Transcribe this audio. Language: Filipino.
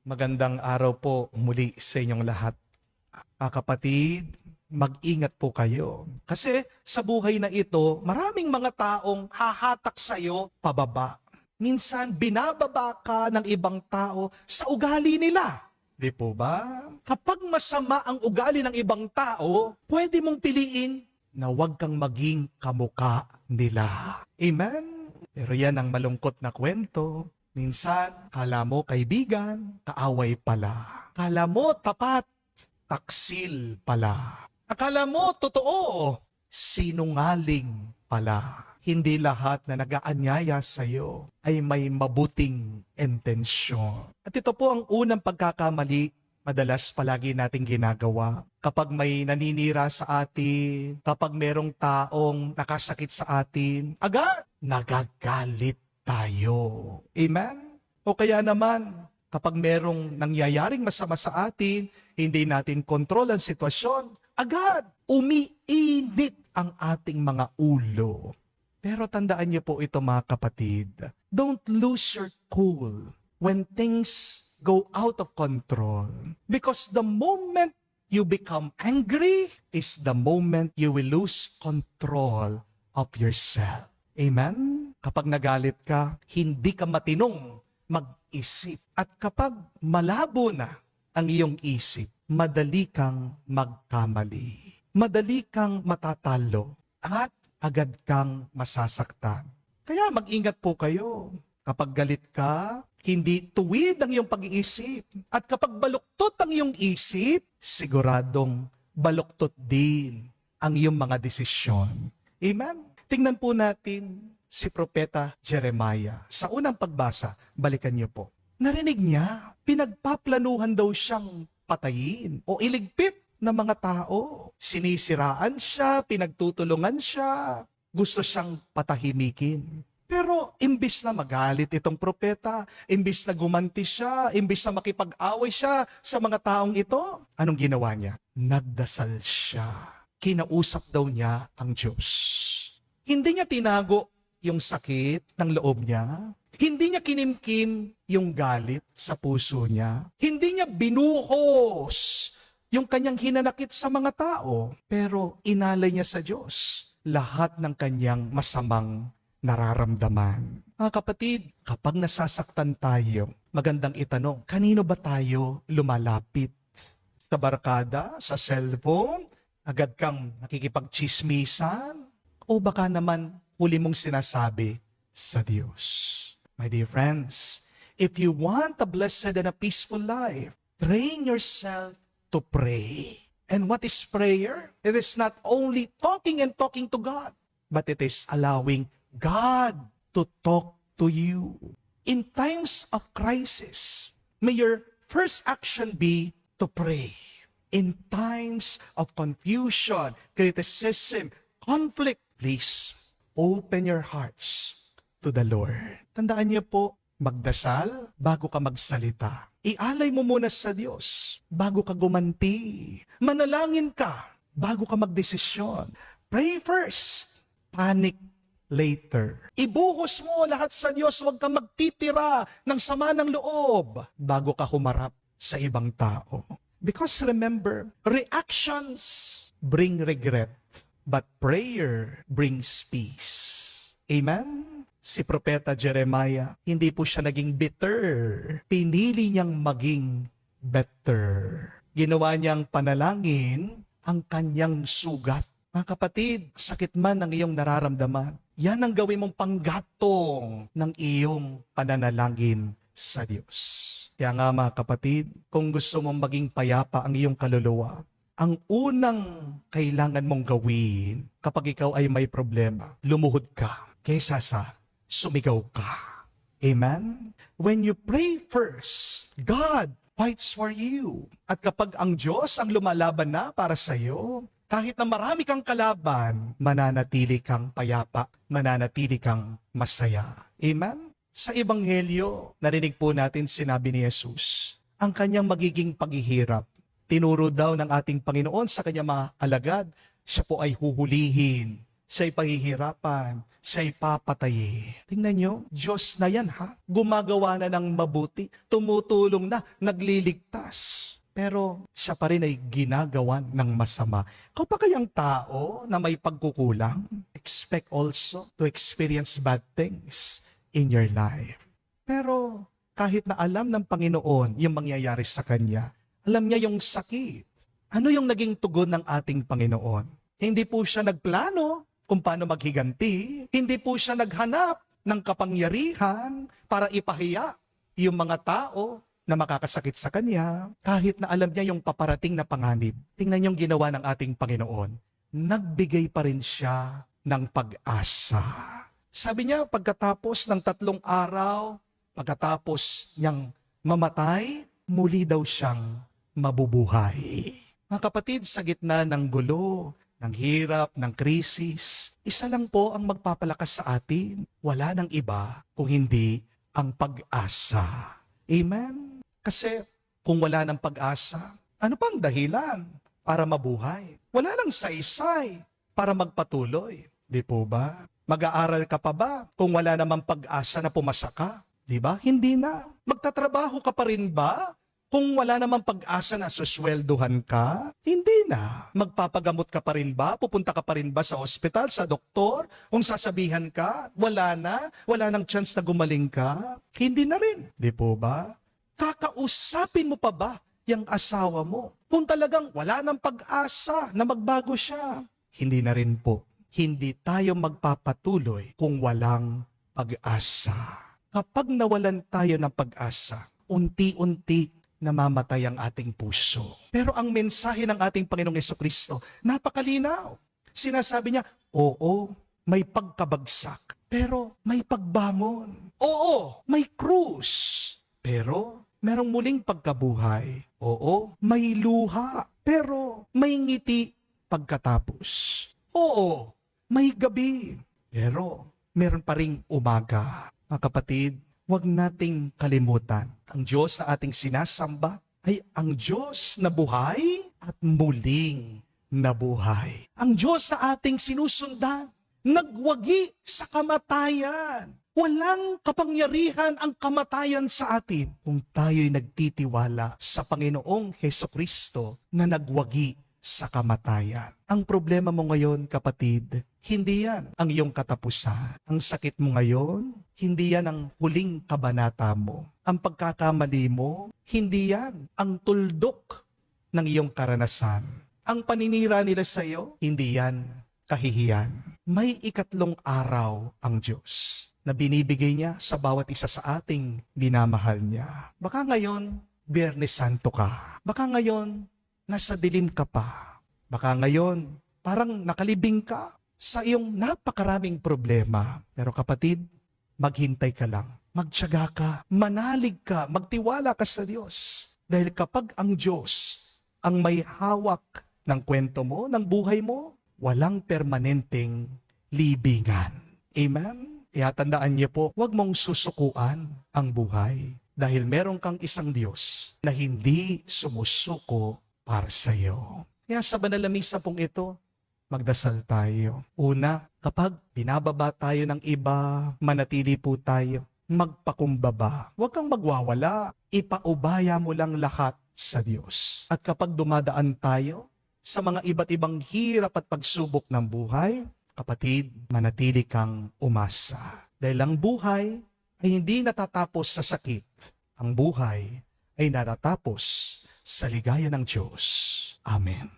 Magandang araw po muli sa inyong lahat. Kapatid, mag-ingat po kayo. Kasi sa buhay na ito, maraming mga taong hahatak sa iyo pababa. Minsan, binababa ka ng ibang tao sa ugali nila. Di po ba? Kapag masama ang ugali ng ibang tao, pwede mong piliin na huwag kang maging kamuka nila. Amen? Pero yan ang malungkot na kwento. Minsan, kala mo kaibigan, kaaway pala. Kala mo tapat, taksil pala. Akala mo totoo, sinungaling pala. Hindi lahat na nag-aanyaya sa iyo ay may mabuting intensyon. At ito po ang unang pagkakamali madalas palagi nating ginagawa. Kapag may naninira sa atin, kapag merong taong nakasakit sa atin, agad nagagalit tayo. Amen? O kaya naman, kapag merong nangyayaring masama sa atin, hindi natin kontrol ang sitwasyon, agad umiinit ang ating mga ulo. Pero tandaan niyo po ito mga kapatid, don't lose your cool when things go out of control. Because the moment you become angry is the moment you will lose control of yourself. Amen? Kapag nagalit ka, hindi ka matinong mag-isip. At kapag malabo na ang iyong isip, madali kang magkamali. Madali kang matatalo at agad kang masasaktan. Kaya mag-ingat po kayo. Kapag galit ka, hindi tuwid ang iyong pag-iisip. At kapag baluktot ang iyong isip, siguradong baluktot din ang iyong mga desisyon. Amen? Tingnan po natin si Propeta Jeremiah. Sa unang pagbasa, balikan niyo po. Narinig niya, pinagpaplanuhan daw siyang patayin o iligpit ng mga tao. Sinisiraan siya, pinagtutulungan siya, gusto siyang patahimikin. Pero imbis na magalit itong propeta, imbis na gumanti siya, imbis na makipag-away siya sa mga taong ito, anong ginawa niya? Nagdasal siya. Kinausap daw niya ang Diyos. Hindi niya tinago yung sakit ng loob niya. Hindi niya kinimkim yung galit sa puso niya. Hindi niya binuhos yung kanyang hinanakit sa mga tao. Pero inalay niya sa Diyos lahat ng kanyang masamang nararamdaman. Mga kapatid, kapag nasasaktan tayo, magandang itanong, kanino ba tayo lumalapit? Sa barkada? Sa cellphone? Agad kang nakikipagchismisan? O baka naman huli mong sinasabi sa Diyos? My dear friends, if you want a blessed and a peaceful life, train yourself to pray. And what is prayer? It is not only talking and talking to God, but it is allowing God to talk to you. In times of crisis, may your first action be to pray. In times of confusion, criticism, conflict, please open your hearts to the Lord. Tandaan niyo po, magdasal bago ka magsalita. Ialay mo muna sa Diyos bago ka gumanti. Manalangin ka bago ka magdesisyon. Pray first, panic later. Ibuhos mo lahat sa Diyos, huwag ka magtitira ng sama ng loob bago ka humarap sa ibang tao. Because remember, reactions bring regret, but prayer brings peace. Amen? Si Propeta Jeremiah, hindi po siya naging bitter. Pinili niyang maging better. Ginawa niyang panalangin ang kanyang sugat. Mga kapatid, sakit man ang iyong nararamdaman, yan ang gawin mong panggatong ng iyong pananalangin sa Diyos. Kaya nga mga kapatid, kung gusto mong maging payapa ang iyong kaluluwa, ang unang kailangan mong gawin kapag ikaw ay may problema, lumuhod ka kaysa sa sumigaw ka. Amen? When you pray first, God fights for you. At kapag ang Diyos ang lumalaban na para sa iyo, kahit na marami kang kalaban, mananatili kang payapa, mananatili kang masaya. Amen? Sa Ebanghelyo, narinig po natin sinabi ni Jesus, ang kanyang magiging paghihirap. Tinuro daw ng ating Panginoon sa kanyang mga alagad, siya po ay huhulihin, siya'y pahihirapan, siya'y papatayin. Tingnan nyo, Diyos na yan ha. Gumagawa na ng mabuti, tumutulong na, nagliligtas. Pero siya pa rin ay ginagawa ng masama. Kung pa kayang tao na may pagkukulang, expect also to experience bad things in your life. Pero kahit na alam ng Panginoon yung mangyayari sa Kanya, alam niya yung sakit. Ano yung naging tugon ng ating Panginoon? Hindi po siya nagplano kung paano maghiganti. Hindi po siya naghanap ng kapangyarihan para ipahiya yung mga tao na makakasakit sa Kanya, kahit na alam niya yung paparating na panganib. Tingnan yung ginawa ng ating Panginoon. Nagbigay pa rin siya ng pag-asa. Sabi niya, pagkatapos ng 3 araw, pagkatapos niyang mamatay, muli daw siyang mabubuhay. Mga kapatid, sa gitna ng gulo, ng hirap, ng krisis, isa lang po ang magpapalakas sa atin. Wala nang iba kung hindi ang pag-asa. Amen? Kasi kung wala ng pag-asa, ano pang dahilan para mabuhay? Wala nang saysay para magpatuloy. Di po ba? Mag-aaral ka pa ba kung wala namang pag-asa na pumasa ka? Di ba? Hindi na. Magtatrabaho ka pa rin ba kung wala namang pag-asa na suswelduhan ka? Hindi na. Magpapagamot ka pa rin ba? Pupunta ka pa rin ba sa ospital, sa doktor? Kung sasabihan ka, wala na? Wala nang chance na gumaling ka? Hindi na rin. Di po ba? Kakausapin mo pa ba yung asawa mo? Kung talagang wala nang pag-asa na magbago siya? Hindi na rin po. Hindi tayo magpapatuloy kung walang pag-asa. Kapag nawalan tayo ng pag-asa, unti-unti namamatay ang ating puso. Pero ang mensahe ng ating Panginoong Jesucristo, napakalinaw. Sinasabi niya, oo, may pagkabagsak, pero may pagbangon. Oo, may krus, pero merong muling pagkabuhay. Oo, may luha, pero may ngiti pagkatapos. Oo, may gabi, pero meron pa ring umaga. Mga kapatid, huwag nating kalimutan, ang Diyos na ating sinasamba ay ang Diyos na buhay at muling nabuhay. Ang Diyos na ating sinusundan, nagwagi sa kamatayan. Walang kapangyarihan ang kamatayan sa atin kung tayo'y nagtitiwala sa Panginoong Hesukristo na nagwagi sa kamatayan. Ang problema mo ngayon, kapatid, hindi yan ang iyong katapusan. Ang sakit mo ngayon, hindi yan ang huling kabanata mo. Ang pagkakamali mo, hindi yan ang tuldok ng iyong karanasan. Ang paninira nila sa iyo, hindi yan kahihiyan. May ikatlong araw ang Diyos na binibigay niya sa bawat isa sa ating minamahal niya. Baka ngayon, Biyernes Santo ka. Baka ngayon, nasa dilim ka pa. Baka ngayon, parang nakalibing ka sa iyong napakaraming problema. Pero kapatid, maghintay ka lang. Magtiyaga ka, manalig ka, magtiwala ka sa Diyos. Dahil kapag ang Diyos ang may hawak ng kwento mo, ng buhay mo, walang permanenteng libingan. Amen? Kaya tandaan niyo po, huwag mong susukuan ang buhay. Dahil meron kang isang Diyos na hindi sumusuko para sa iyo. Kaya sa banal na misa pong ito, magdasal tayo. Una, kapag binababa tayo ng iba, manatili po tayo. Magpakumbaba. Huwag kang magwawala. Ipaubaya mo lang lahat sa Diyos. At kapag dumadaan tayo sa mga iba't ibang hirap at pagsubok ng buhay, kapatid, manatili kang umasa. Dahil ang buhay ay hindi natatapos sa sakit. Ang buhay ay natatapos sa ligaya ng Diyos. Amen.